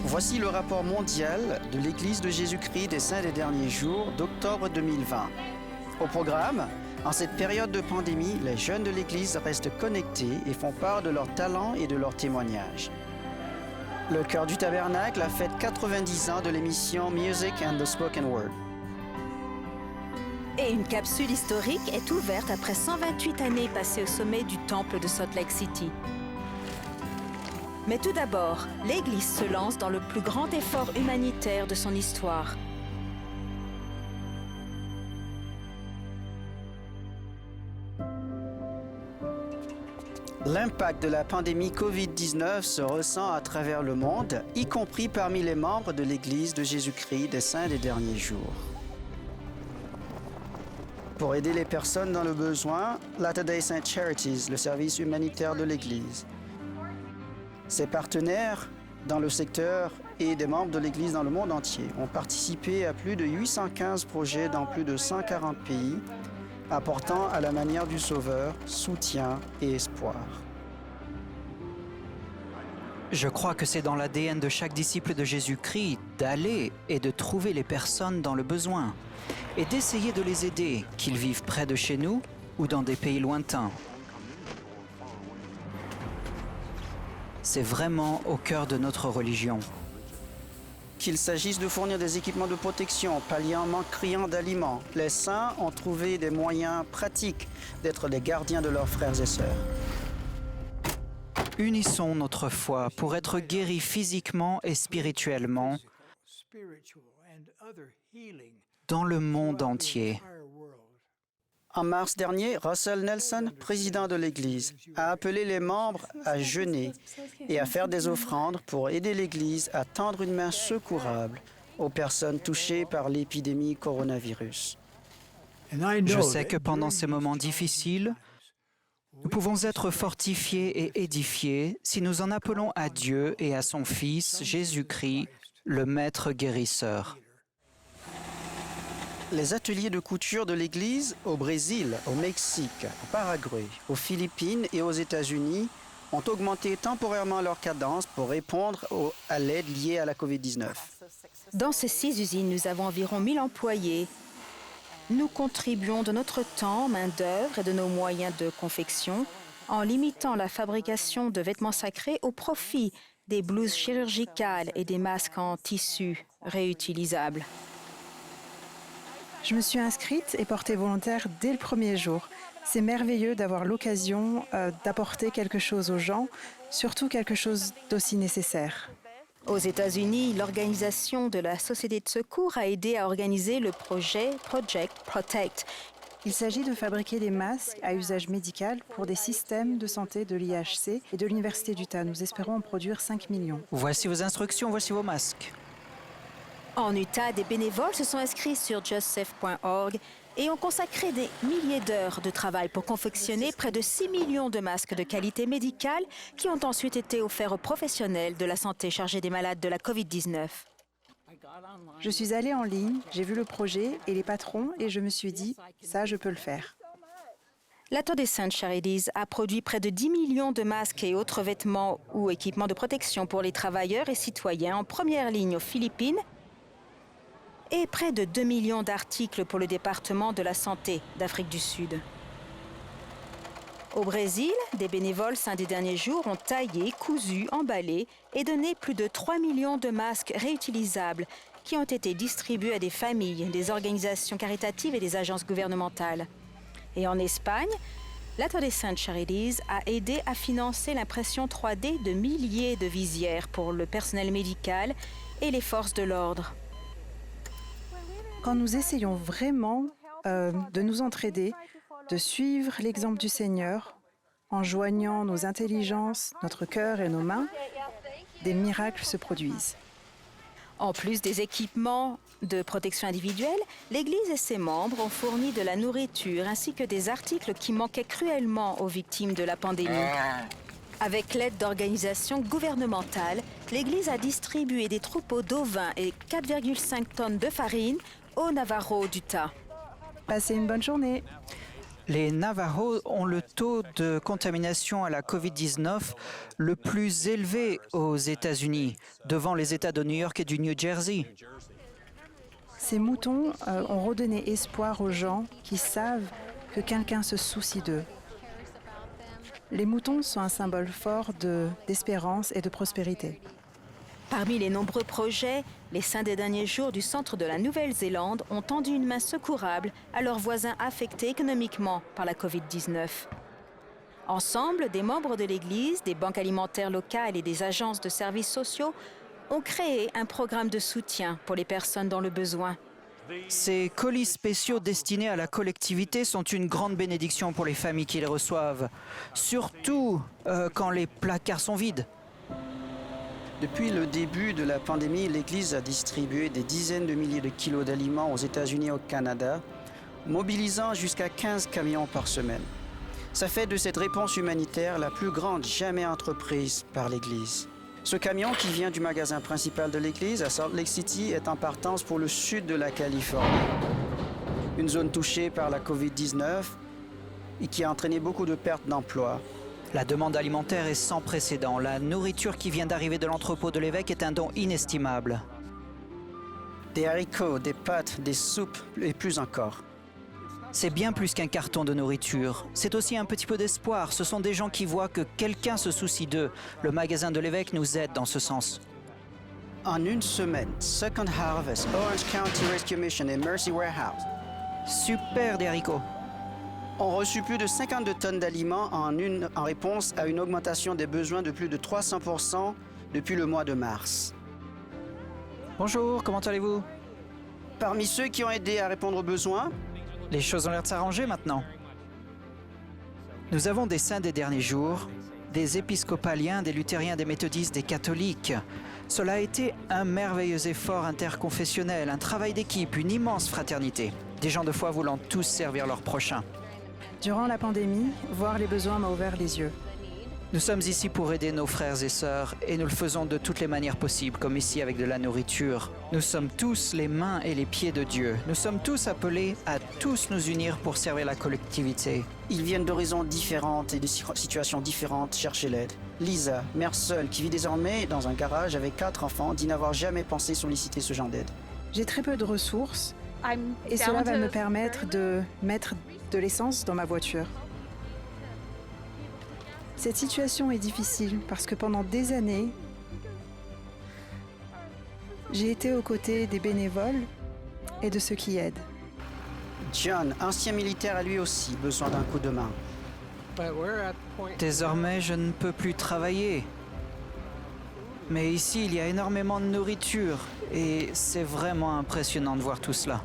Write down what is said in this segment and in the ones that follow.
Voici le rapport mondial de l'Église de Jésus-Christ des Saints des Derniers Jours d'octobre 2020. Au programme, en cette période de pandémie, les jeunes de l'Église restent connectés et font part de leurs talents et de leurs témoignages. Le Chœur du Tabernacle a fête 90 ans de l'émission Music and the Spoken Word. Et une capsule historique est ouverte après 128 années passées au sommet du temple de Salt Lake City. Mais tout d'abord, l'Église se lance dans le plus grand effort humanitaire de son histoire. L'impact de la pandémie COVID-19 se ressent à travers le monde, y compris parmi les membres de l'Église de Jésus-Christ des Saints des Derniers Jours. Pour aider les personnes dans le besoin, Latter-day Saint Charities, le service humanitaire de l'Église. Ses partenaires dans le secteur et des membres de l'Église dans le monde entier ont participé à plus de 815 projets dans plus de 140 pays, apportant à la manière du Sauveur soutien et espoir. Je crois que c'est dans l'ADN de chaque disciple de Jésus-Christ d'aller et de trouver les personnes dans le besoin et d'essayer de les aider, qu'ils vivent près de chez nous ou dans des pays lointains. C'est vraiment au cœur de notre religion. Qu'il s'agisse de fournir des équipements de protection, pallier un manque criant d'aliments, les saints ont trouvé des moyens pratiques d'être les gardiens de leurs frères et sœurs. Unissons notre foi pour être guéris physiquement et spirituellement dans le monde entier. En mars dernier, Russell Nelson, président de l'Église, a appelé les membres à jeûner et à faire des offrandes pour aider l'Église à tendre une main secourable aux personnes touchées par l'épidémie coronavirus. Je sais que pendant ces moments difficiles, nous pouvons être fortifiés et édifiés si nous en appelons à Dieu et à son Fils, Jésus-Christ, le Maître guérisseur. Les ateliers de couture de l'Église au Brésil, au Mexique, au Paraguay, aux Philippines et aux États-Unis ont augmenté temporairement leur cadence pour répondre à l'aide liée à la COVID-19. Dans ces 6 usines, nous avons environ 1000 employés. Nous contribuons de notre temps, main-d'œuvre et de nos moyens de confection en limitant la fabrication de vêtements sacrés au profit des blouses chirurgicales et des masques en tissu réutilisables. Je me suis inscrite et portée volontaire dès le premier jour. C'est merveilleux d'avoir l'occasion d'apporter quelque chose aux gens, surtout quelque chose d'aussi nécessaire. Aux États-Unis, l'organisation de la Société de secours a aidé à organiser le projet Project Protect. Il s'agit de fabriquer des masques à usage médical pour des systèmes de santé de l'IHC et de l'Université d'Utah. Nous espérons en produire 5 millions. Voici vos instructions, voici vos masques. En Utah, des bénévoles se sont inscrits sur justsafe.org et ont consacré des milliers d'heures de travail pour confectionner près de 6 millions de masques de qualité médicale qui ont ensuite été offerts aux professionnels de la santé chargés des malades de la COVID-19. Je suis allée en ligne, j'ai vu le projet et les patrons et je me suis dit, ça, je peux le faire. Latter-day Saint Charities a produit près de 10 millions de masques et autres vêtements ou équipements de protection pour les travailleurs et citoyens en première ligne aux Philippines et près de 2 millions d'articles pour le département de la santé d'Afrique du Sud. Au Brésil, des bénévoles saints des derniers jours ont taillé, cousu, emballé et donné plus de 3 millions de masques réutilisables qui ont été distribués à des familles, des organisations caritatives et des agences gouvernementales. Et en Espagne, Latter-day Saint Charities a aidé à financer l'impression 3D de milliers de visières pour le personnel médical et les forces de l'ordre. Quand nous essayons vraiment de nous entraider, de suivre l'exemple du Seigneur, en joignant nos intelligences, notre cœur et nos mains, des miracles se produisent. En plus des équipements de protection individuelle, l'Église et ses membres ont fourni de la nourriture ainsi que des articles qui manquaient cruellement aux victimes de la pandémie. Avec l'aide d'organisations gouvernementales, l'Église a distribué des troupeaux d'ovins et 4,5 tonnes de farine au Navarro d'Utah. Passez une bonne journée. Les Navajos ont le taux de contamination à la COVID-19 le plus élevé aux États-Unis, devant les États de New York et du New Jersey. Ces moutons ont redonné espoir aux gens qui savent que quelqu'un se soucie d'eux. Les moutons sont un symbole fort d'espérance et de prospérité. Parmi les nombreux projets, les Saints des derniers jours du centre de la Nouvelle-Zélande ont tendu une main secourable à leurs voisins affectés économiquement par la COVID-19. Ensemble, des membres de l'Église, des banques alimentaires locales et des agences de services sociaux ont créé un programme de soutien pour les personnes dans le besoin. Ces colis spéciaux destinés à la collectivité sont une grande bénédiction pour les familles qui les reçoivent, surtout quand les placards sont vides. Depuis le début de la pandémie, l'Église a distribué des dizaines de milliers de kilos d'aliments aux États-Unis et au Canada, mobilisant jusqu'à 15 camions par semaine. Ça fait de cette réponse humanitaire la plus grande jamais entreprise par l'Église. Ce camion qui vient du magasin principal de l'Église à Salt Lake City est en partance pour le sud de la Californie, une zone touchée par la COVID-19 et qui a entraîné beaucoup de pertes d'emplois. La demande alimentaire est sans précédent. La nourriture qui vient d'arriver de l'entrepôt de l'évêque est un don inestimable. Des haricots, des pâtes, des soupes et plus encore. C'est bien plus qu'un carton de nourriture. C'est aussi un petit peu d'espoir. Ce sont des gens qui voient que quelqu'un se soucie d'eux. Le magasin de l'évêque nous aide dans ce sens. En une semaine, Second Harvest, Orange County Rescue Mission et Mercy Warehouse Super des haricots. ont reçu plus de 52 tonnes d'aliments en réponse à une augmentation des besoins de plus de 300% depuis le mois de mars. Bonjour, comment allez-vous? Parmi ceux qui ont aidé à répondre aux besoins, Les choses ont l'air de s'arranger maintenant. Nous avons des saints des derniers jours, des épiscopaliens, des luthériens, des méthodistes, des catholiques. Cela a été un merveilleux effort interconfessionnel, un travail d'équipe, une immense fraternité. Des gens de foi voulant tous servir leurs prochains. Durant la pandémie, voir les besoins m'a ouvert les yeux. Nous sommes ici pour aider nos frères et sœurs et nous le faisons de toutes les manières possibles, comme ici avec de la nourriture. Nous sommes tous les mains et les pieds de Dieu. Nous sommes tous appelés à tous nous unir pour servir la collectivité. ils viennent d'horizons différentes et de situations différentes chercher l'aide. Lisa, mère seule, qui vit désormais dans un garage avec 4 enfants, dit n'avoir jamais pensé solliciter ce genre d'aide. J'ai très peu de ressources et cela va me permettre de mettre de l'essence dans ma voiture. Cette situation est difficile parce que pendant des années, j'ai été aux côtés des bénévoles et de ceux qui aident. John, ancien militaire, a lui aussi besoin d'un coup de main. Désormais, je ne peux plus travailler. Mais ici, il y a énormément de nourriture et c'est vraiment impressionnant de voir tout cela.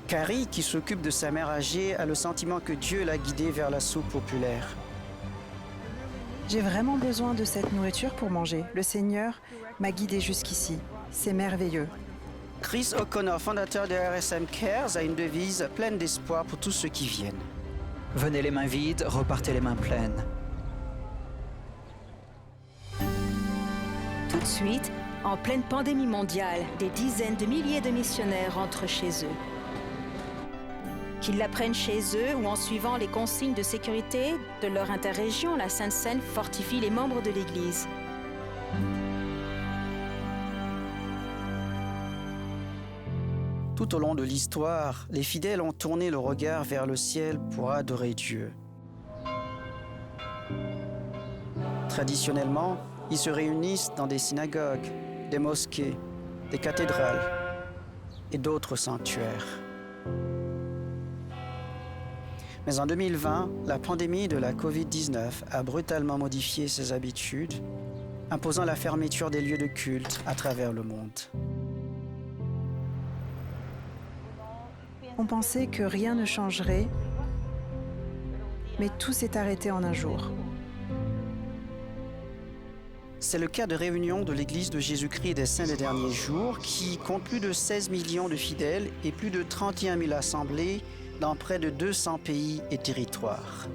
Carrie, qui s'occupe de sa mère âgée, a le sentiment que Dieu l'a guidée vers la soupe populaire. J'ai vraiment besoin de cette nourriture pour manger. Le Seigneur m'a guidée jusqu'ici. C'est merveilleux. Chris O'Connor, fondateur de RSM Cares, a une devise pleine d'espoir pour tous ceux qui viennent. Venez les mains vides, repartez les mains pleines. Tout de suite, en pleine pandémie mondiale, des dizaines de milliers de missionnaires rentrent chez eux. Qu'ils l'apprennent chez eux ou en suivant les consignes de sécurité de leur interrégion, la Sainte Seine fortifie les membres de l'Église. Tout au long de l'histoire, les fidèles ont tourné le regard vers le ciel pour adorer Dieu. Traditionnellement, ils se réunissent dans des synagogues, des mosquées, des cathédrales et d'autres sanctuaires. Mais en 2020, la pandémie de la COVID-19 a brutalement modifié ces habitudes, imposant la fermeture des lieux de culte à travers le monde. On pensait que rien ne changerait, mais tout s'est arrêté en un jour. C'est le cas de réunions de l'Église de Jésus-Christ des Saints des derniers jours qui compte plus de 16 millions de fidèles et plus de 31 000 assemblées dans près de 200 pays et territoires.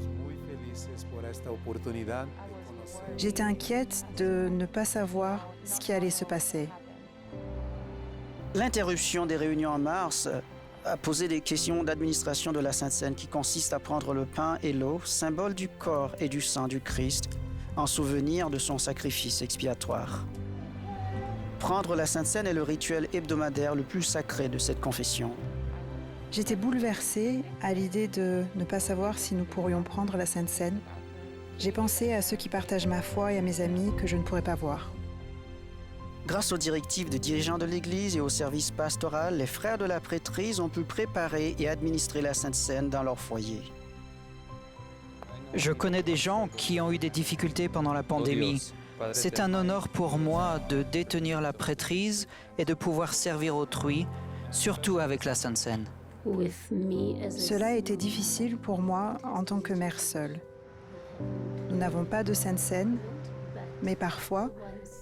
J'étais inquiète de ne pas savoir ce qui allait se passer. L'interruption des réunions en mars à poser des questions d'administration de la Sainte Seine qui consistent à prendre le pain et l'eau, symbole du corps et du sang du Christ, en souvenir de son sacrifice expiatoire. Prendre la Sainte Seine est le rituel hebdomadaire le plus sacré de cette confession. J'étais bouleversée à l'idée de ne pas savoir si nous pourrions prendre la Sainte Seine. J'ai pensé à ceux qui partagent ma foi et à mes amis que je ne pourrais pas voir. Grâce aux directives des dirigeants de l'Église et au service pastoral, les frères de la prêtrise ont pu préparer et administrer la Sainte Seine dans leur foyer. Je connais des gens qui ont eu des difficultés pendant la pandémie. C'est un honneur pour moi de détenir la prêtrise et de pouvoir servir autrui, surtout avec la Sainte Seine. Cela a été difficile pour moi en tant que mère seule. Nous n'avons pas de Sainte Seine, mais parfois,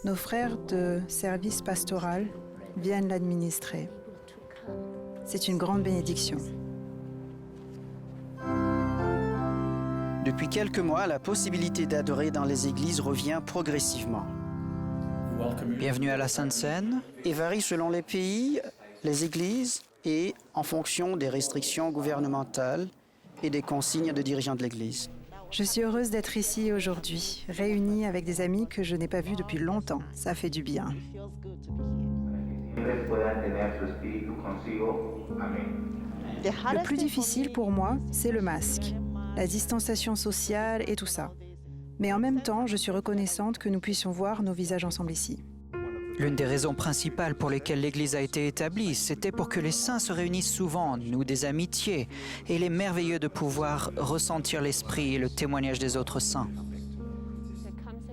nos frères de service pastoral viennent l'administrer. C'est une grande bénédiction. Depuis quelques mois, la possibilité d'adorer dans les églises revient progressivement Bienvenue à la Sainte Seine. et varie selon les pays, les églises et en fonction des restrictions gouvernementales et des consignes de dirigeants de l'Église. Je suis heureuse d'être ici aujourd'hui, réunie avec des amis que je n'ai pas vus depuis longtemps. Ça fait du bien. Le plus difficile pour moi, c'est le masque, la distanciation sociale et tout ça. Mais en même temps, je suis reconnaissante que nous puissions voir nos visages ensemble ici. L'une des raisons principales pour lesquelles l'Église a été établie, c'était pour que les saints se réunissent souvent, nouent des amitiés, et il est merveilleux de pouvoir ressentir l'esprit et le témoignage des autres saints.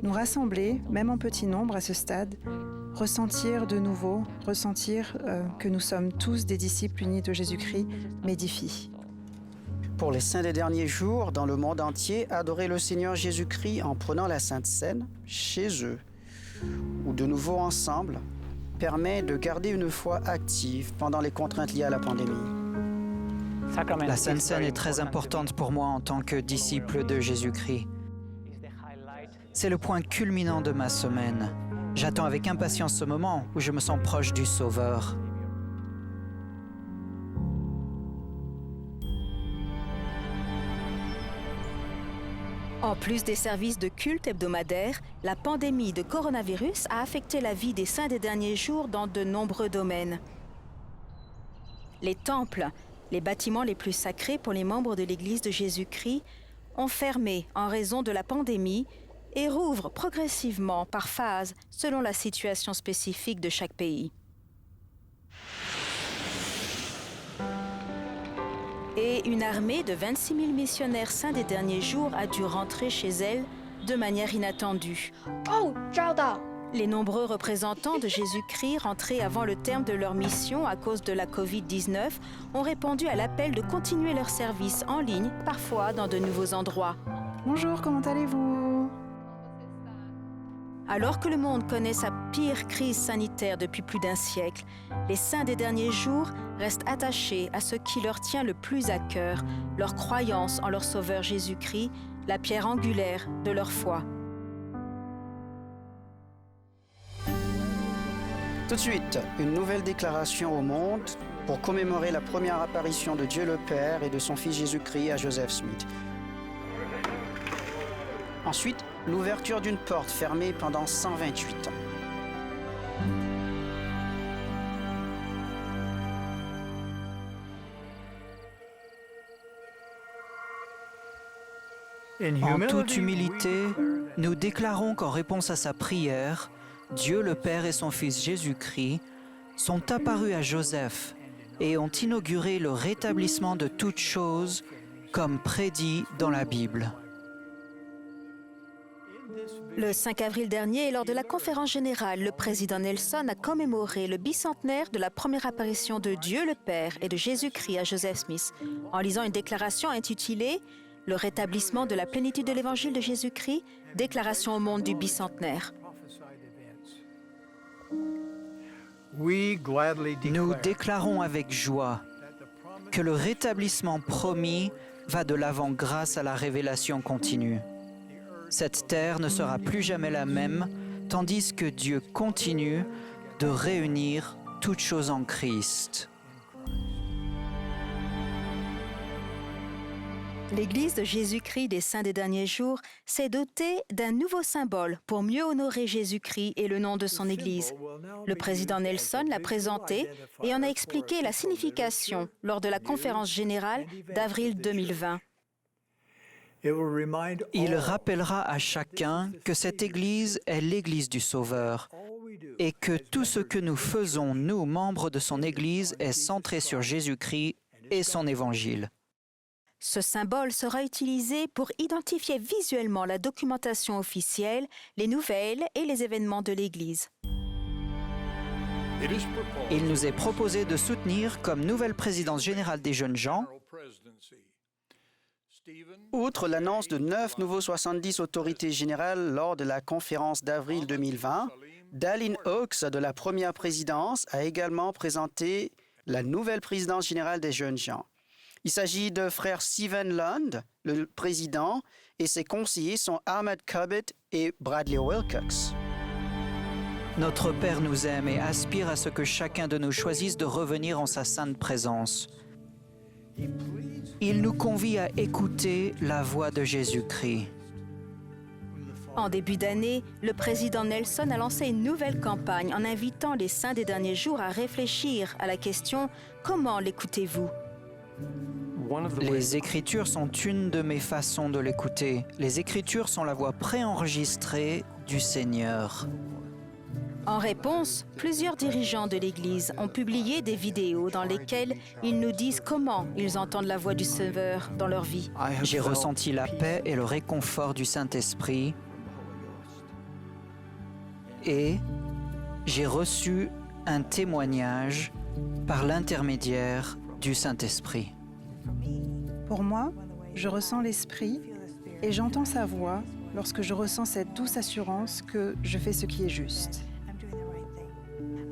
Nous rassembler, même en petit nombre à ce stade, ressentir de nouveau, que nous sommes tous des disciples unis de Jésus-Christ, m'édifie. Pour les saints des derniers jours, dans le monde entier, adorer le Seigneur Jésus-Christ en prenant la Sainte Seine chez eux ou de nouveau ensemble permet de garder une foi active pendant les contraintes liées à la pandémie. La Sainte Seine est très importante pour moi en tant que disciple de Jésus-Christ. C'est le point culminant de ma semaine. J'attends avec impatience ce moment où je me sens proche du Sauveur. En plus des services de culte hebdomadaires, la pandémie de coronavirus a affecté la vie des saints des derniers jours dans de nombreux domaines. Les temples, les bâtiments les plus sacrés pour les membres de l'Église de Jésus-Christ, ont fermé en raison de la pandémie et rouvrent progressivement par phase selon la situation spécifique de chaque pays. Et une armée de 26 000 missionnaires saints des derniers jours a dû rentrer chez elle de manière inattendue. Les nombreux représentants de Jésus-Christ rentrés avant le terme de leur mission à cause de la COVID-19 ont répondu à l'appel de continuer leur service en ligne, parfois dans de nouveaux endroits. Bonjour, comment allez-vous? Alors que le monde connaît sa pire crise sanitaire depuis plus d'un siècle, les saints des derniers jours restent attachés à ce qui leur tient le plus à cœur, leur croyance en leur Sauveur Jésus-Christ, la pierre angulaire de leur foi. Tout de suite, une nouvelle déclaration au monde pour commémorer la première apparition de Dieu le Père et de son Fils Jésus-Christ à Joseph Smith. Ensuite, l'ouverture d'une porte fermée pendant 128 ans. En toute humilité, nous déclarons qu'en réponse à sa prière, Dieu le Père et son Fils Jésus-Christ sont apparus à Joseph et ont inauguré le rétablissement de toutes choses comme prédit dans la Bible. Le 5 avril dernier, lors de la conférence générale, le président Nelson a commémoré le bicentenaire de la première apparition de Dieu le Père et de Jésus-Christ à Joseph Smith, en lisant une déclaration intitulée « Le rétablissement de la plénitude de l'Évangile de Jésus-Christ, déclaration au monde du bicentenaire ». Nous déclarons avec joie que le rétablissement promis va de l'avant grâce à la révélation continue. Cette terre ne sera plus jamais la même, tandis que Dieu continue de réunir toutes choses en Christ. L'Église de Jésus-Christ des Saints des Derniers Jours s'est dotée d'un nouveau symbole pour mieux honorer Jésus-Christ et le nom de son Église. Le président Nelson l'a présenté et en a expliqué la signification lors de la conférence générale d'avril 2020. Il rappellera à chacun que cette Église est l'Église du Sauveur et que tout ce que nous faisons, nous, membres de son Église, est centré sur Jésus-Christ et son Évangile. Ce symbole sera utilisé pour identifier visuellement la documentation officielle, les nouvelles et les événements de l'Église. Il nous est proposé de soutenir comme nouvelle présidence générale des jeunes gens, outre l'annonce de 9 nouveaux 70 autorités générales lors de la conférence d'avril 2020, Dallin Oaks de la première présidence a également présenté la nouvelle présidence générale des jeunes gens. Il s'agit de frère Stephen Lund, le président, et ses conseillers sont Ahmed Cubbett et Bradley Wilcox. Notre Père nous aime et aspire à ce que chacun de nous choisisse de revenir en sa sainte présence. Il nous convie à écouter la voix de Jésus-Christ. En début d'année, le président Nelson a lancé une nouvelle campagne en invitant les saints des derniers jours à réfléchir à la question « Comment l'écoutez-vous » Les Écritures sont une de mes façons de l'écouter. Les Écritures sont la voix préenregistrée du Seigneur. En réponse, plusieurs dirigeants de l'Église ont publié des vidéos dans lesquelles ils nous disent comment ils entendent la voix du Sauveur dans leur vie. J'ai ressenti la paix et le réconfort du Saint-Esprit et j'ai reçu un témoignage par l'intermédiaire du Saint-Esprit. Pour moi, je ressens l'Esprit et j'entends sa voix lorsque je ressens cette douce assurance que je fais ce qui est juste.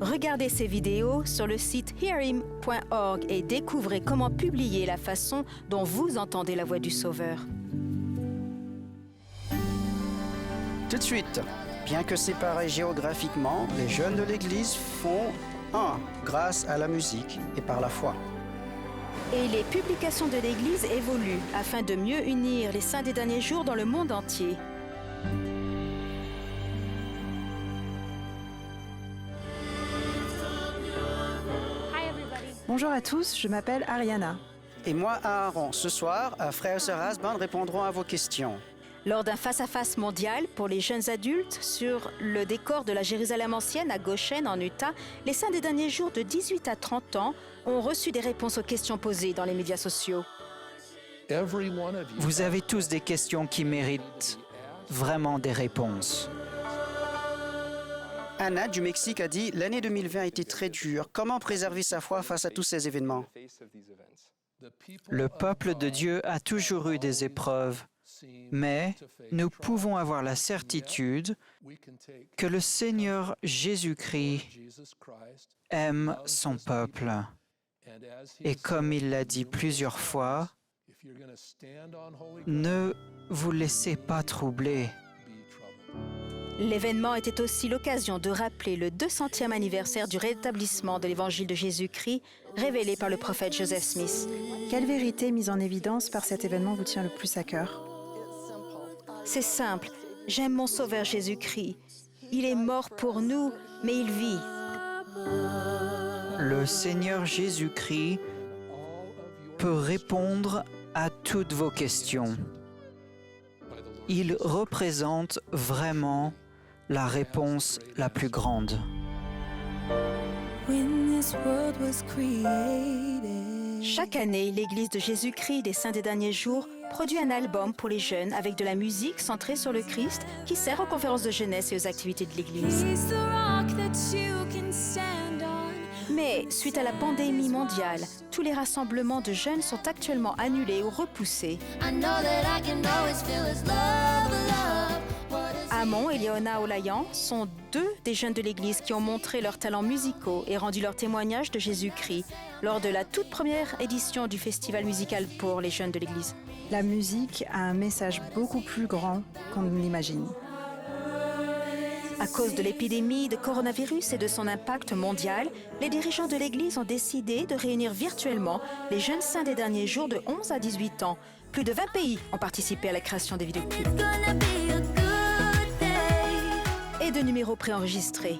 Regardez ces vidéos sur le site hearhim.org et découvrez comment publier la façon dont vous entendez la voix du Sauveur. Tout de suite, bien que séparés géographiquement, les jeunes de l'Église font un grâce à la musique et par la foi. Et les publications de l'Église évoluent afin de mieux unir les saints des derniers jours dans le monde entier. Bonjour à tous, je m'appelle Ariana. Et moi, Aaron. Ce soir, frères et sœurs Asband répondront à vos questions. Lors d'un face-à-face mondial pour les jeunes adultes sur le décor de la Jérusalem ancienne à Goshen, en Utah, les saints des derniers jours de 18 à 30 ans ont reçu des réponses aux questions posées dans les médias sociaux. Vous avez tous des questions qui méritent vraiment des réponses. Anna du Mexique a dit « L'année 2020 a été très dure. Comment préserver sa foi face à tous ces événements ?» Le peuple de Dieu a toujours eu des épreuves, mais nous pouvons avoir la certitude que le Seigneur Jésus-Christ aime son peuple. Et comme il l'a dit plusieurs fois, ne vous laissez pas troubler. L'événement était aussi l'occasion de rappeler le 200e anniversaire du rétablissement de l'Évangile de Jésus-Christ révélé par le prophète Joseph Smith. Quelle vérité mise en évidence par cet événement vous tient le plus à cœur? C'est simple, j'aime mon Sauveur Jésus-Christ. Il est mort pour nous, mais il vit. Le Seigneur Jésus-Christ peut répondre à toutes vos questions. Il représente vraiment la réponse la plus grande. Chaque année, l'Église de Jésus-Christ des Saints des Derniers Jours produit un album pour les jeunes avec de la musique centrée sur le Christ qui sert aux conférences de jeunesse et aux activités de l'Église. Mais suite à la pandémie mondiale, tous les rassemblements de jeunes sont actuellement annulés ou repoussés. Amon et Léona Olayan sont deux des jeunes de l'Église qui ont montré leurs talents musicaux et rendu leur témoignage de Jésus-Christ lors de la toute première édition du festival musical pour les jeunes de l'Église. La musique a un message beaucoup plus grand qu'on ne l'imagine. À cause de l'épidémie de coronavirus et de son impact mondial, les dirigeants de l'Église ont décidé de réunir virtuellement les jeunes saints des derniers jours de 11 à 18 ans Plus de 20 pays ont participé à la création des vidéoclips. Et de numéros préenregistrés.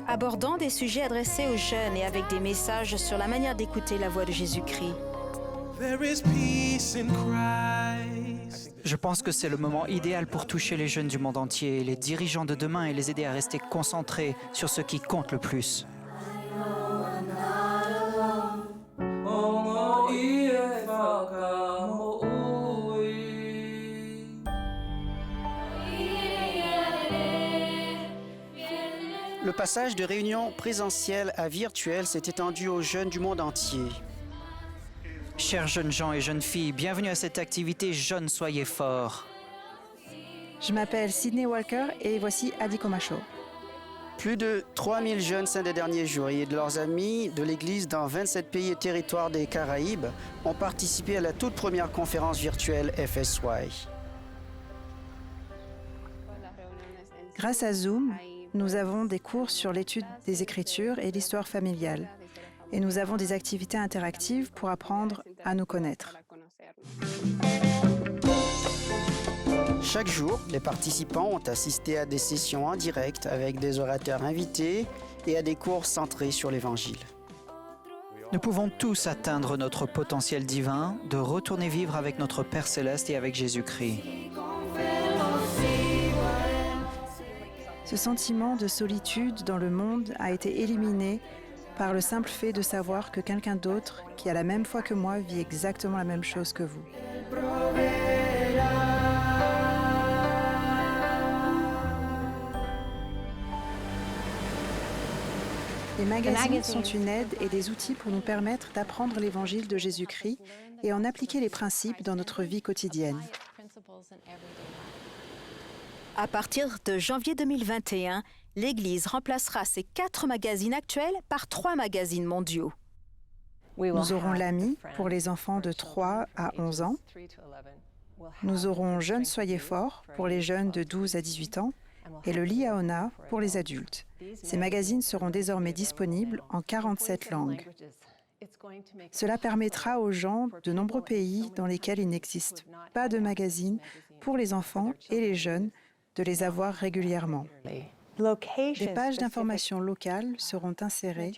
Abordant des sujets adressés aux jeunes et avec des messages sur la manière d'écouter la voix de Jésus-Christ. Je pense que c'est le moment idéal pour toucher les jeunes du monde entier, les dirigeants de demain et les aider à rester concentrés sur ce qui compte le plus. Le passage de réunion présentielle à virtuelle s'est étendu aux jeunes du monde entier. Chers jeunes gens et jeunes filles, bienvenue à cette activité Jeunes Soyez Forts. Je m'appelle Sydney Walker et voici Adi Komacho. Plus de 3000 jeunes saints des derniers jours et de leurs amis de l'Église dans 27 pays et territoires des Caraïbes ont participé à la toute première conférence virtuelle FSY. Grâce à Zoom, nous avons des cours sur l'étude des Écritures et l'histoire familiale. Et nous avons des activités interactives pour apprendre à nous connaître. Chaque jour, les participants ont assisté à des sessions en direct avec des orateurs invités et à des cours centrés sur l'Évangile. Nous pouvons tous atteindre notre potentiel divin, de retourner vivre avec notre Père Céleste et avec Jésus-Christ. Ce sentiment de solitude dans le monde a été éliminé par le simple fait de savoir que quelqu'un d'autre, qui a la même foi que moi, vit exactement la même chose que vous. Les magazines sont une aide et des outils pour nous permettre d'apprendre l'évangile de Jésus-Christ et en appliquer les principes dans notre vie quotidienne. À partir de janvier 2021, l'Église remplacera ces 4 magazines actuels par 3 magazines mondiaux. Nous aurons l'AMI pour les enfants de 3 à 11 ans. Nous aurons Jeunes Soyez Forts pour les jeunes de 12 à 18 ans et le Liaona pour les adultes. Ces magazines seront désormais disponibles en 47 langues. Cela permettra aux gens de nombreux pays dans lesquels il n'existe pas de magazine pour les enfants et les jeunes de les avoir régulièrement. Des pages d'information locales seront insérées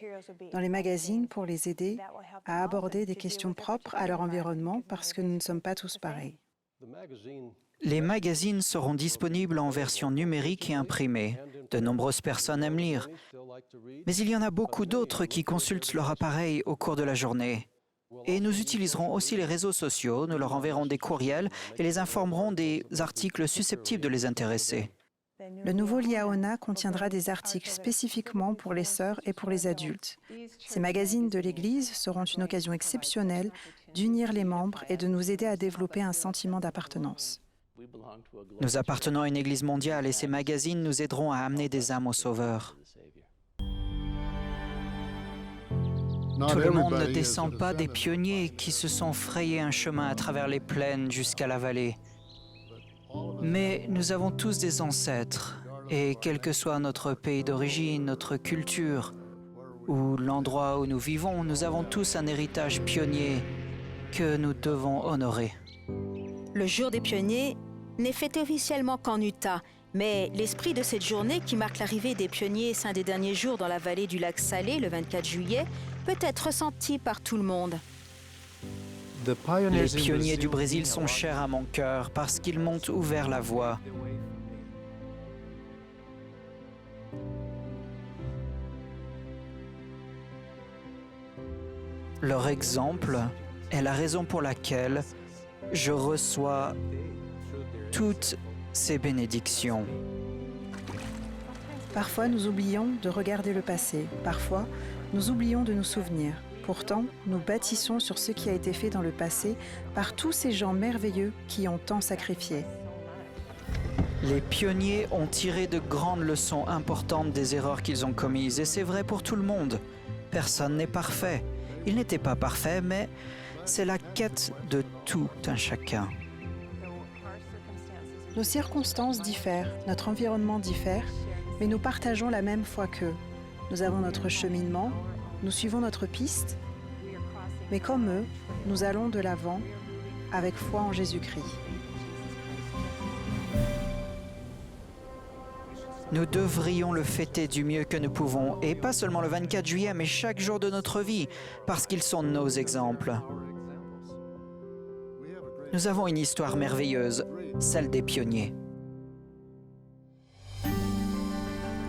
dans les magazines pour les aider à aborder des questions propres à leur environnement parce que nous ne sommes pas tous pareils. Les magazines seront disponibles en version numérique et imprimée. De nombreuses personnes aiment lire. Mais il y en a beaucoup d'autres qui consultent leur appareil au cours de la journée. Et nous utiliserons aussi les réseaux sociaux, nous leur enverrons des courriels et les informerons des articles susceptibles de les intéresser. Le nouveau Liaona contiendra des articles spécifiquement pour les sœurs et pour les adultes. Ces magazines de l'Église seront une occasion exceptionnelle d'unir les membres et de nous aider à développer un sentiment d'appartenance. Nous appartenons à une Église mondiale et ces magazines nous aideront à amener des âmes au Sauveur. Tout le monde ne descend pas des pionniers qui se sont frayés un chemin à travers les plaines jusqu'à la vallée. Mais nous avons tous des ancêtres, et quel que soit notre pays d'origine, notre culture, ou l'endroit où nous vivons, nous avons tous un héritage pionnier que nous devons honorer. Le jour des pionniers n'est fêté officiellement qu'en Utah, mais l'esprit de cette journée qui marque l'arrivée des pionniers saints des derniers jours dans la vallée du lac Salé le 24 juillet peut être ressenti par tout le monde. Les pionniers du Brésil sont chers à mon cœur parce qu'ils m'ont ouvert la voie. Leur exemple est la raison pour laquelle je reçois toutes ces bénédictions. Parfois, nous oublions de regarder le passé. Parfois, nous oublions de nous souvenir. Pourtant, nous bâtissons sur ce qui a été fait dans le passé par tous ces gens merveilleux qui ont tant sacrifié. Les pionniers ont tiré de grandes leçons importantes des erreurs qu'ils ont commises, et c'est vrai pour tout le monde. Personne n'est parfait. Ils n'étaient pas parfaits, mais c'est la quête de tout un chacun. Nos circonstances diffèrent, notre environnement diffère, mais nous partageons la même foi qu'eux. Nous avons notre cheminement, nous suivons notre piste, mais comme eux, nous allons de l'avant avec foi en Jésus-Christ. Nous devrions le fêter du mieux que nous pouvons, et pas seulement le 24 juillet, mais chaque jour de notre vie, parce qu'ils sont nos exemples. Nous avons une histoire merveilleuse, celle des pionniers.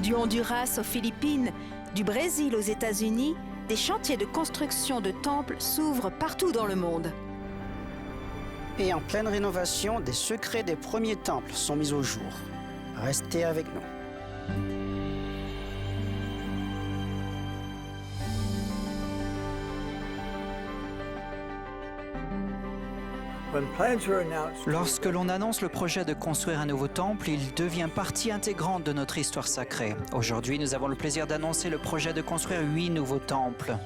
Du Honduras aux Philippines, du Brésil aux États-Unis, des chantiers de construction de temples s'ouvrent partout dans le monde. Et en pleine rénovation, des secrets des premiers temples sont mis au jour. Restez avec nous. Lorsque l'on annonce le projet de construire un nouveau temple, il devient partie intégrante de notre histoire sacrée. Aujourd'hui, nous avons le plaisir d'annoncer le projet de construire 8 nouveaux temples.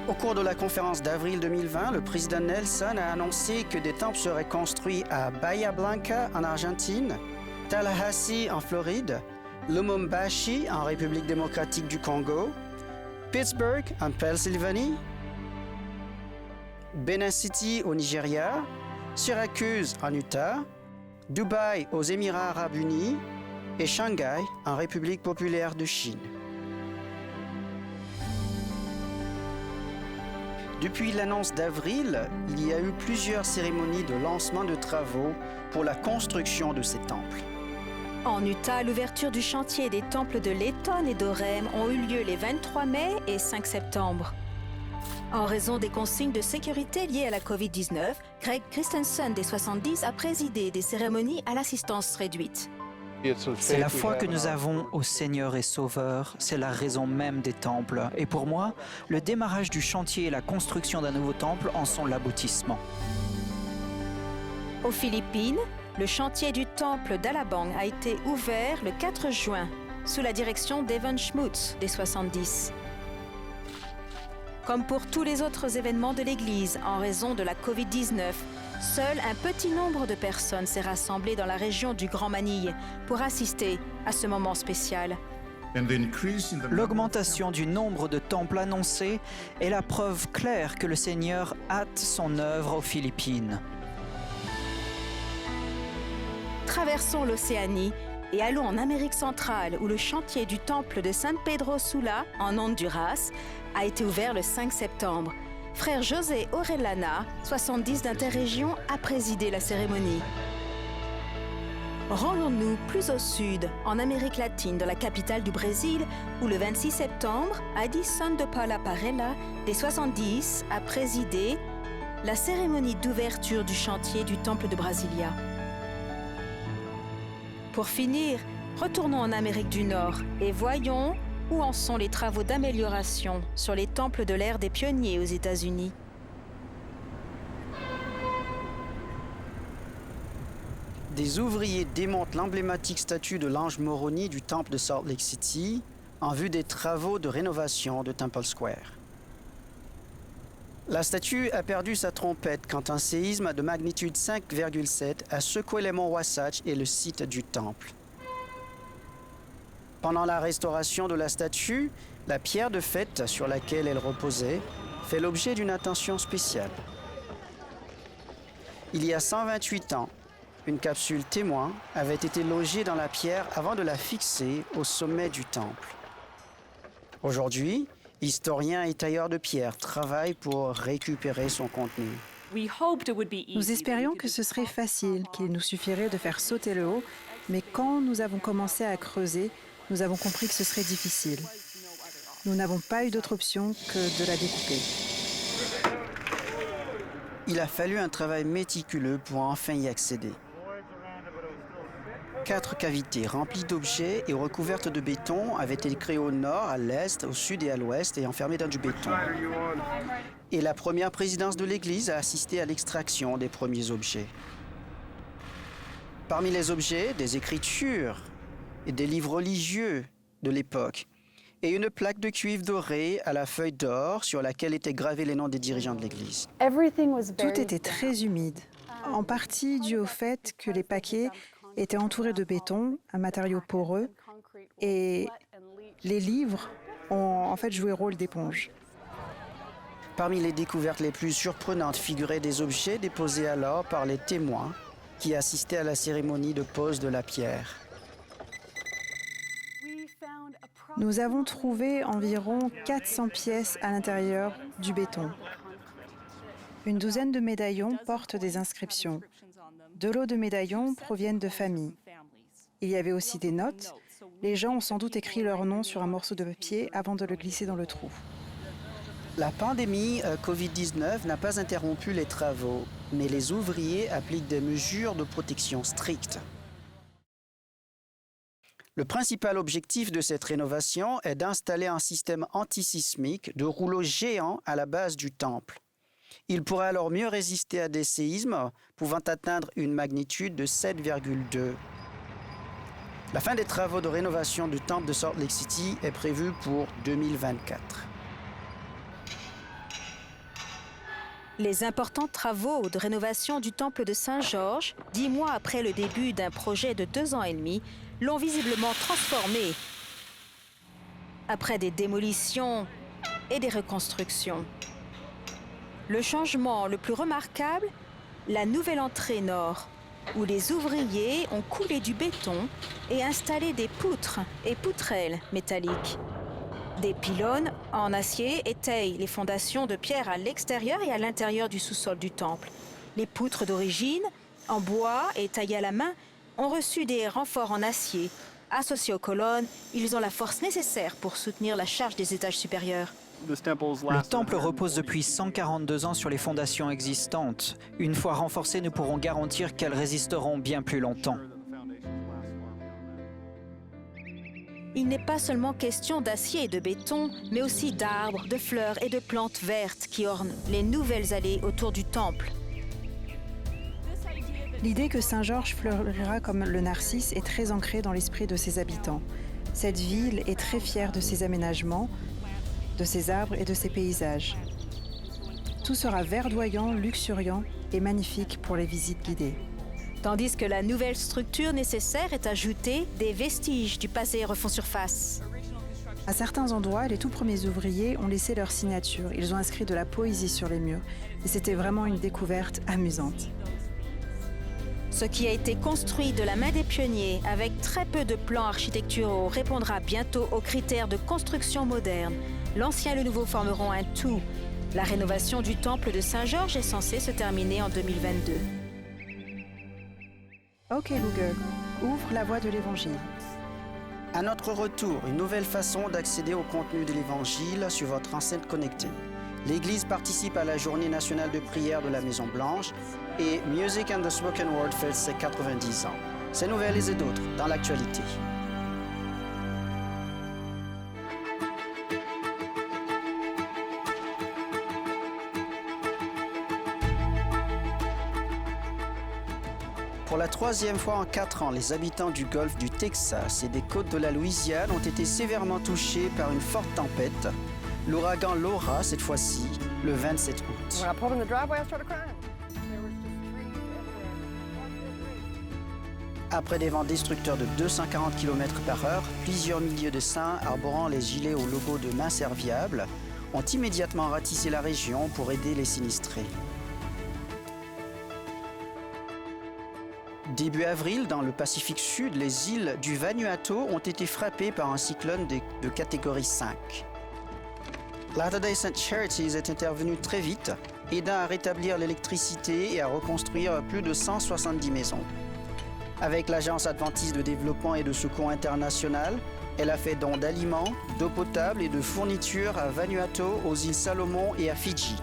Au cours de la conférence d'avril 2020, le président Nelson a annoncé que des temples seraient construits à Bahia Blanca en Argentine, Tallahassee en Floride, Lumumbashi en République démocratique du Congo, Pittsburgh en Pennsylvanie, Benin City au Nigeria, Syracuse en Utah, Dubaï aux Émirats arabes unis et Shanghai en République populaire de Chine. Depuis l'annonce d'avril, il y a eu plusieurs cérémonies de lancement de travaux pour la construction de ces temples. En Utah, l'ouverture du chantier des temples de Layton et d'Orem ont eu lieu les 23 mai et 5 septembre. En raison des consignes de sécurité liées à la COVID-19, Greg Christensen, des 70, a présidé des cérémonies à l'assistance réduite. C'est la foi que nous avons au Seigneur et Sauveur, c'est la raison même des temples. Et pour moi, le démarrage du chantier et la construction d'un nouveau temple en sont l'aboutissement. Aux Philippines, le chantier du temple d'Alabang a été ouvert le 4 juin sous la direction d'Evan Schmutz, des 70. Comme pour tous les autres événements de l'Église, en raison de la COVID-19, seul un petit nombre de personnes s'est rassemblé dans la région du Grand Manille pour assister à ce moment spécial. L'augmentation du nombre de temples annoncés est la preuve claire que le Seigneur hâte son œuvre aux Philippines. Traversons l'Océanie et allons en Amérique centrale où le chantier du temple de San Pedro Sula, en Honduras, a été ouvert le 5 septembre. Frère José Orellana, 70 d'Interrégion, a présidé la cérémonie. Rendons-nous plus au sud, en Amérique latine, dans la capitale du Brésil, où le 26 septembre, Adison de Paula Parella, des 70, a présidé la cérémonie d'ouverture du chantier du temple de Brasilia. Pour finir, retournons en Amérique du Nord et voyons où en sont les travaux d'amélioration sur les temples de l'ère des pionniers aux États-Unis. Des ouvriers démontent l'emblématique statue de l'ange Moroni du temple de Salt Lake City en vue des travaux de rénovation de Temple Square. La statue a perdu sa trompette quand un séisme de magnitude 5,7 a secoué les monts Wasatch et le site du temple. Pendant la restauration de la statue, la pierre de fête sur laquelle elle reposait fait l'objet d'une attention spéciale. Il y a 128 ans, une capsule témoin avait été logée dans la pierre avant de la fixer au sommet du temple. Aujourd'hui, historiens et tailleurs de pierre travaillent pour récupérer son contenu. Nous espérions que ce serait facile, qu'il nous suffirait de faire sauter le haut, mais quand nous avons commencé à creuser, nous avons compris que ce serait difficile. Nous n'avons pas eu d'autre option que de la découper. Il a fallu un travail méticuleux pour enfin y accéder. 4 cavités remplies d'objets et recouvertes de béton avaient été créées au nord, à l'est, au sud et à l'ouest et enfermées dans du béton. Et la première présidence de l'Église a assisté à l'extraction des premiers objets. Parmi les objets, des écritures et des livres religieux de l'époque et une plaque de cuivre dorée à la feuille d'or sur laquelle étaient gravés les noms des dirigeants de l'Église. Tout était très humide, en partie dû au fait que les paquets étaient entourés de béton, un matériau poreux, et les livres ont en fait joué rôle d'éponge. Parmi les découvertes les plus surprenantes figuraient des objets déposés alors par les témoins qui assistaient à la cérémonie de pose de la pierre. Nous avons trouvé environ 400 pièces à l'intérieur du béton. Une douzaine de médaillons portent des inscriptions. De lots de médaillons proviennent de familles. Il y avait aussi des notes. Les gens ont sans doute écrit leur nom sur un morceau de papier avant de le glisser dans le trou. La pandémie COVID-19 n'a pas interrompu les travaux, mais les ouvriers appliquent des mesures de protection strictes. Le principal objectif de cette rénovation est d'installer un système antisismique de rouleaux géants à la base du temple. Il pourra alors mieux résister à des séismes pouvant atteindre une magnitude de 7,2. La fin des travaux de rénovation du temple de Salt Lake City est prévue pour 2024. Les importants travaux de rénovation du temple de Saint-Georges, 10 mois après le début d'un projet de 2 ans et demi, l'ont visiblement transformé. Après des démolitions et des reconstructions. Le changement le plus remarquable, la nouvelle entrée nord, où les ouvriers ont coulé du béton et installé des poutres et poutrelles métalliques. Des pylônes en acier étayent les fondations de pierre à l'extérieur et à l'intérieur du sous-sol du temple. Les poutres d'origine, en bois et taillées à la main, ont reçu des renforts en acier. Associés aux colonnes, ils ont la force nécessaire pour soutenir la charge des étages supérieurs. Le temple repose depuis 142 ans sur les fondations existantes. Une fois renforcées, nous pourrons garantir qu'elles résisteront bien plus longtemps. Il n'est pas seulement question d'acier et de béton, mais aussi d'arbres, de fleurs et de plantes vertes qui ornent les nouvelles allées autour du temple. L'idée que Saint-Georges fleurira comme le narcisse est très ancrée dans l'esprit de ses habitants. Cette ville est très fière de ses aménagements, de ses arbres et de ses paysages. Tout sera verdoyant, luxuriant et magnifique pour les visites guidées. Tandis que la nouvelle structure nécessaire est ajoutée, des vestiges du passé refont surface. À certains endroits, les tout premiers ouvriers ont laissé leur signature. Ils ont inscrit de la poésie sur les murs. Et c'était vraiment une découverte amusante. Ce qui a été construit de la main des pionniers avec très peu de plans architecturaux répondra bientôt aux critères de construction moderne. L'ancien et le nouveau formeront un tout. La rénovation du temple de Saint-Georges est censée se terminer en 2022. OK Google, ouvre la voie de l'Évangile. À notre retour, une nouvelle façon d'accéder au contenu de l'Évangile sur votre enceinte connectée. L'Église participe à la Journée nationale de prière de la Maison-Blanche et Music and the Spoken Word fête ses 90 ans. Ces nouvelles et d'autres dans l'actualité. Pour la 3e fois en 4 ans, les habitants du golfe du Texas et des côtes de la Louisiane ont été sévèrement touchés par une forte tempête, l'ouragan Laura cette fois-ci, le 27 août. Après des vents destructeurs de 240 km/h, plusieurs milliers de saints arborant les gilets au logo de main serviable ont immédiatement ratissé la région pour aider les sinistrés. Début avril, dans le Pacifique Sud, les îles du Vanuatu ont été frappées par un cyclone de catégorie 5. Latter-day Saint Charities est intervenu très vite, aidant à rétablir l'électricité et à reconstruire plus de 170 maisons. Avec l'Agence adventiste de développement et de secours international, elle a fait don d'aliments, d'eau potable et de fournitures à Vanuatu, aux îles Salomon et à Fidji.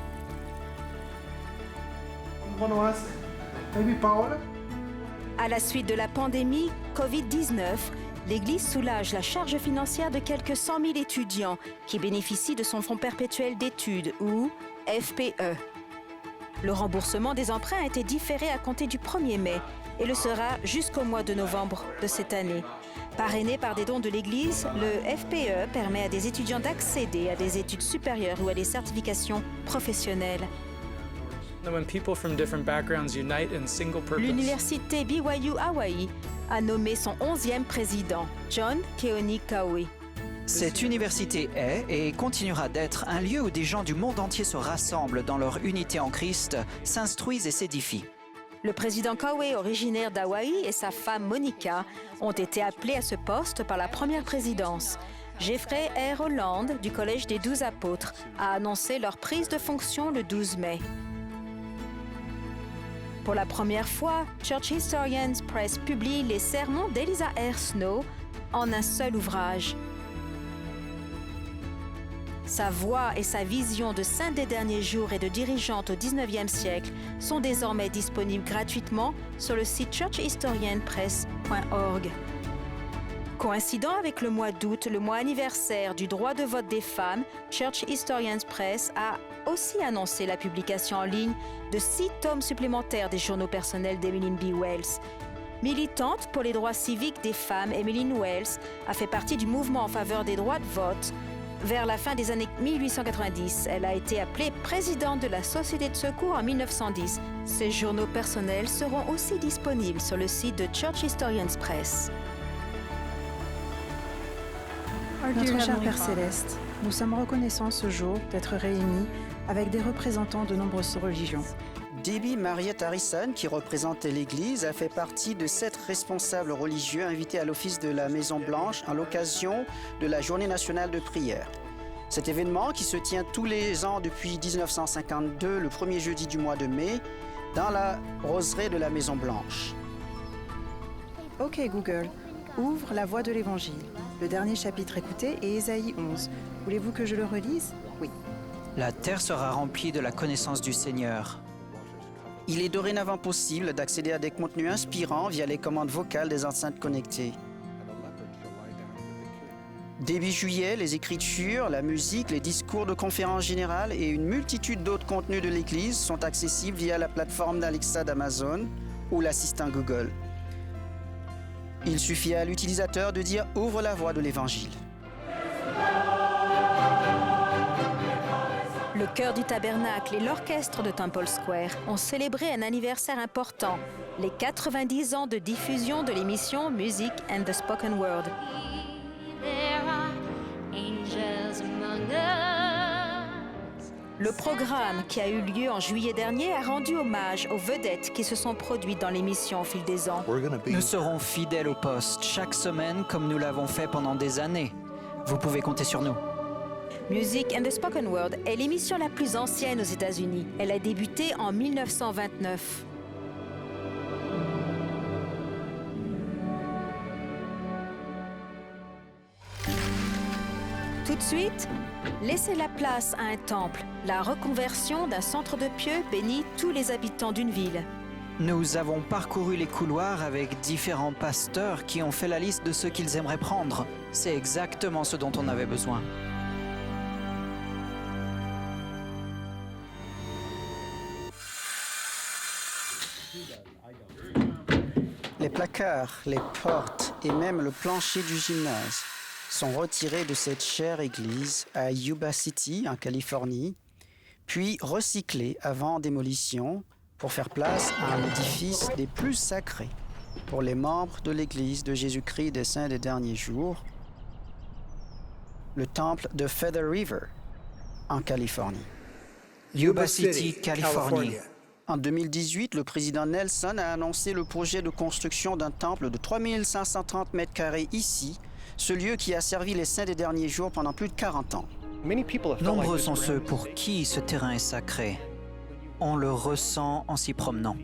À la suite de la pandémie COVID-19, l'Église soulage la charge financière de quelques 100 000 étudiants qui bénéficient de son fonds perpétuel d'études, ou FPE. Le remboursement des emprunts a été différé à compter du 1er mai et le sera jusqu'au mois de novembre de cette année. Parrainé par des dons de l'Église, le FPE permet à des étudiants d'accéder à des études supérieures ou à des certifications professionnelles. L'université BYU Hawaii a nommé son 11e président, John Keoni Kawe. Cette université est et continuera d'être un lieu où des gens du monde entier se rassemblent dans leur unité en Christ, s'instruisent et s'édifient. Le président Kauai, originaire d'Hawaï, et sa femme Monica ont été appelés à ce poste par la première présidence. Jeffrey R. Holland, du Collège des 12 apôtres, a annoncé leur prise de fonction le 12 mai. Pour la première fois, Church Historians Press publie les sermons d'Eliza R. Snow en un seul ouvrage. Sa voix et sa vision de sainte des derniers jours et de dirigeante au 19e siècle sont désormais disponibles gratuitement sur le site churchhistorianpress.org. Coïncidant avec le mois d'août, le mois anniversaire du droit de vote des femmes, Church Historians Press a aussi annoncé la publication en ligne de 6 tomes supplémentaires des journaux personnels d'Emmeline B. Wells. Militante pour les droits civiques des femmes, Emmeline Wells a fait partie du mouvement en faveur des droits de vote. Vers la fin des années 1890, elle a été appelée présidente de la Société de secours en 1910. Ces journaux personnels seront aussi disponibles sur le site de Church Historians Press. Notre cher Père Céleste, nous sommes reconnaissants ce jour d'être réunis avec des représentants de nombreuses religions. Debbie Mariette Harrison, qui représentait l'Église, a fait partie de 7 responsables religieux invités à l'office de la Maison-Blanche à l'occasion de la Journée nationale de prière. Cet événement, qui se tient tous les ans depuis 1952, le premier jeudi du mois de mai, dans la roseraie de la Maison-Blanche. OK Google, ouvre la voie de l'Évangile. Le dernier chapitre écouté est Ésaïe 11. Voulez-vous que je le relise? Oui. La terre sera remplie de la connaissance du Seigneur. Il est dorénavant possible d'accéder à des contenus inspirants via les commandes vocales des enceintes connectées. Début juillet, les écritures, la musique, les discours de conférences générales et une multitude d'autres contenus de l'Église sont accessibles via la plateforme d'Alexa d'Amazon ou l'assistant Google. Il suffit à l'utilisateur de dire « Ouvre la voie de l'Évangile ». Le chœur du Tabernacle et l'orchestre de Temple Square ont célébré un anniversaire important, les 90 ans de diffusion de l'émission Music and the Spoken Word. Le programme, qui a eu lieu en juillet dernier, a rendu hommage aux vedettes qui se sont produites dans l'émission au fil des ans. Nous serons fidèles au poste chaque semaine comme nous l'avons fait pendant des années. Vous pouvez compter sur nous. Music and the Spoken Word est l'émission la plus ancienne aux États-Unis. Elle a débuté en 1929. Tout de suite, laissez la place à un temple. La reconversion d'un centre de pieux bénit tous les habitants d'une ville. Nous avons parcouru les couloirs avec différents pasteurs qui ont fait la liste de ceux qu'ils aimeraient prendre. C'est exactement ce dont on avait besoin. Les placards, les portes et même le plancher du gymnase sont retirés de cette chère église à Yuba City, en Californie, puis recyclés avant démolition pour faire place à un édifice des plus sacrés pour les membres de l'Église de Jésus-Christ des Saints des Derniers Jours, le temple de Feather River, en Californie. Yuba City, Californie. En 2018, le président Nelson a annoncé le projet de construction d'un temple de 3530 mètres carrés ici, ce lieu qui a servi les Saints des Derniers Jours pendant plus de 40 ans. Nombreux sont ceux pour qui ce terrain est sacré. On le ressent en s'y promenant.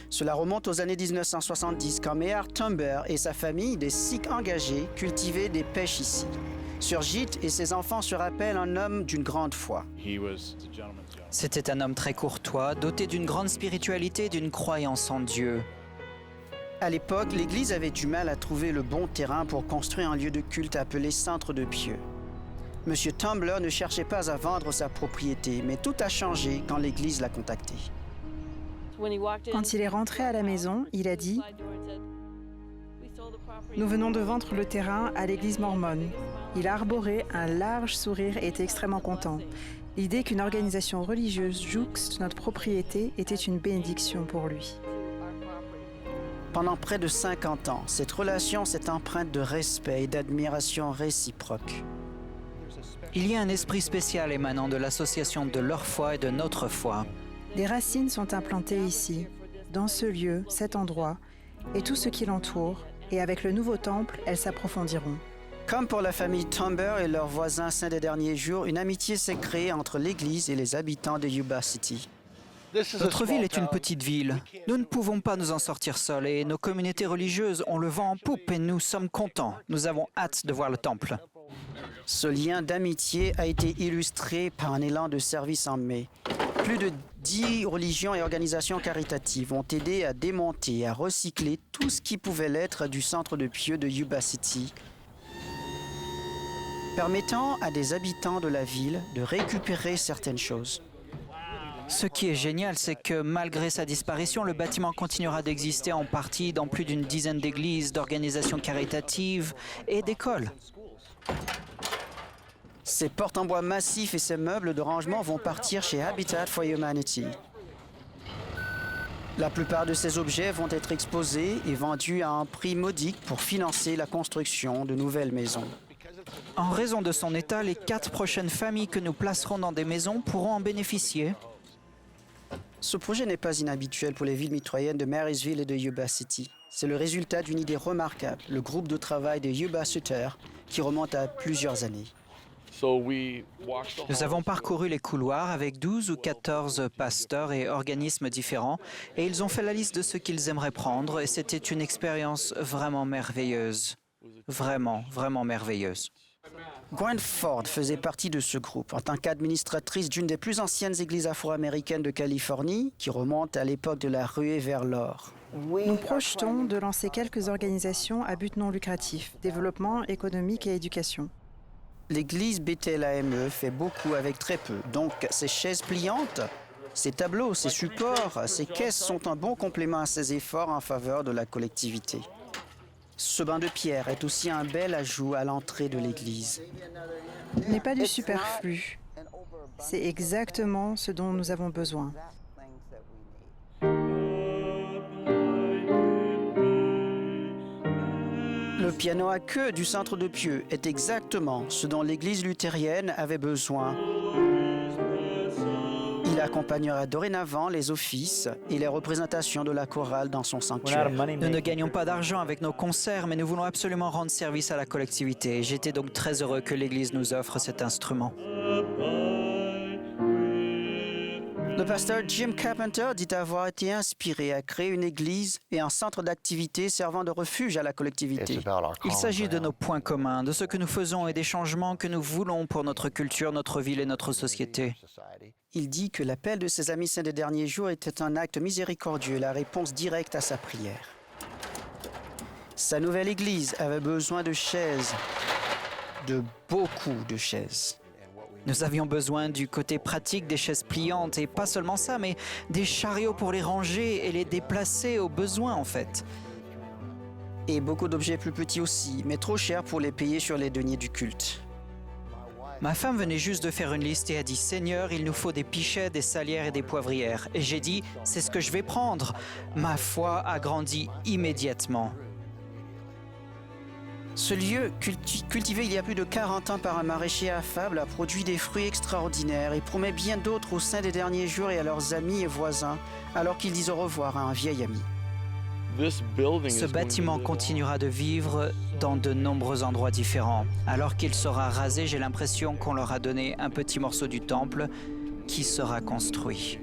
Cela remonte aux années 1970, quand Meir Tumber et sa famille, des Sikhs engagés, cultivaient des pêches ici. Surjit et ses enfants se rappellent un homme d'une grande foi. C'était un homme très courtois, doté d'une grande spiritualité et d'une croyance en Dieu. À l'époque, l'Église avait du mal à trouver le bon terrain pour construire un lieu de culte appelé Centre de Pieux. M. Tumblr ne cherchait pas à vendre sa propriété, mais tout a changé quand l'Église l'a contacté. Quand il est rentré à la maison, il a dit « Nous venons de vendre le terrain à l'Église mormone. » Il arborait un large sourire et était extrêmement content. L'idée qu'une organisation religieuse jouxte notre propriété était une bénédiction pour lui. Pendant près de 50 ans, cette relation s'est empreinte de respect et d'admiration réciproque. Il y a un esprit spécial émanant de l'association de leur foi et de notre foi. Des racines sont implantées ici, dans ce lieu, cet endroit, et tout ce qui l'entoure, et avec le nouveau temple, elles s'approfondiront. Comme pour la famille Tomber et leurs voisins saints des derniers jours, une amitié s'est créée entre l'Église et les habitants de Yuba City. Notre ville est une petite ville. Nous ne pouvons pas nous en sortir seuls et nos communautés religieuses ont le vent en poupe et nous sommes contents. Nous avons hâte de voir le temple. Ce lien d'amitié a été illustré par un élan de service en mai. Plus de 10 religions et organisations caritatives ont aidé à démonter et à recycler tout ce qui pouvait l'être du centre de Pieux de Yuba City, permettant à des habitants de la ville de récupérer certaines choses. Ce qui est génial, c'est que malgré sa disparition, le bâtiment continuera d'exister en partie dans plus d'une dizaine d'églises, d'organisations caritatives et d'écoles. Ces portes en bois massifs et ces meubles de rangement vont partir chez Habitat for Humanity. La plupart de ces objets vont être exposés et vendus à un prix modique pour financer la construction de nouvelles maisons. En raison de son état, les 4 prochaines familles que nous placerons dans des maisons pourront en bénéficier. Ce projet n'est pas inhabituel pour les villes mitoyennes de Marysville et de Yuba City. C'est le résultat d'une idée remarquable, le groupe de travail de Yuba Sutter, qui remonte à plusieurs années. Nous avons parcouru les couloirs avec 12 ou 14 pasteurs et organismes différents et ils ont fait la liste de ce qu'ils aimeraient prendre et c'était une expérience vraiment merveilleuse. Vraiment, vraiment merveilleuse. Gwen Ford faisait partie de ce groupe en tant qu'administratrice d'une des plus anciennes églises afro-américaines de Californie, qui remonte à l'époque de la ruée vers l'or. Nous projetons de lancer quelques organisations à but non lucratif, développement économique et éducation. L'église Bethel-AME fait beaucoup avec très peu, donc ces chaises pliantes, ces tableaux, ces supports, ces caisses sont un bon complément à ces efforts en faveur de la collectivité. Ce banc de pierre est aussi un bel ajout à l'entrée de l'église. Ce n'est pas du superflu. C'est exactement ce dont nous avons besoin. Le piano à queue du centre de Pieux est exactement ce dont l'église luthérienne avait besoin. Il accompagnera dorénavant les offices et les représentations de la chorale dans son sanctuaire. Nous ne gagnons pas d'argent avec nos concerts, mais nous voulons absolument rendre service à la collectivité. J'étais donc très heureux que l'Église nous offre cet instrument. Le pasteur Jim Carpenter dit avoir été inspiré à créer une église et un centre d'activité servant de refuge à la collectivité. Il s'agit de nos points communs, de ce que nous faisons et des changements que nous voulons pour notre culture, notre ville et notre société. Il dit que l'appel de ses amis saints des derniers jours était un acte miséricordieux, la réponse directe à sa prière. Sa nouvelle église avait besoin de chaises, de beaucoup de chaises. Nous avions besoin du côté pratique des chaises pliantes et pas seulement ça, mais des chariots pour les ranger et les déplacer au besoin en fait. Et beaucoup d'objets plus petits aussi, mais trop chers pour les payer sur les deniers du culte. Ma femme venait juste de faire une liste et a dit « Seigneur, il nous faut des pichets, des salières et des poivrières. » Et j'ai dit « C'est ce que je vais prendre. » Ma foi a grandi immédiatement. Ce lieu, cultivé il y a plus de 40 ans par un maraîcher affable, a produit des fruits extraordinaires et promet bien d'autres au sein des derniers jours et à leurs amis et voisins, alors qu'ils disent au revoir à un vieil ami. Ce bâtiment continuera de vivre dans de nombreux endroits différents. Alors qu'il sera rasé, j'ai l'impression qu'on leur a donné un petit morceau du temple qui sera construit.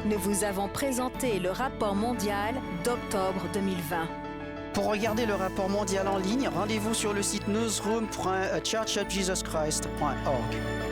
Nous vous avons présenté le rapport mondial d'octobre 2020. Pour regarder le rapport mondial en ligne, rendez-vous sur le site newsroom.churchofjesuschrist.org.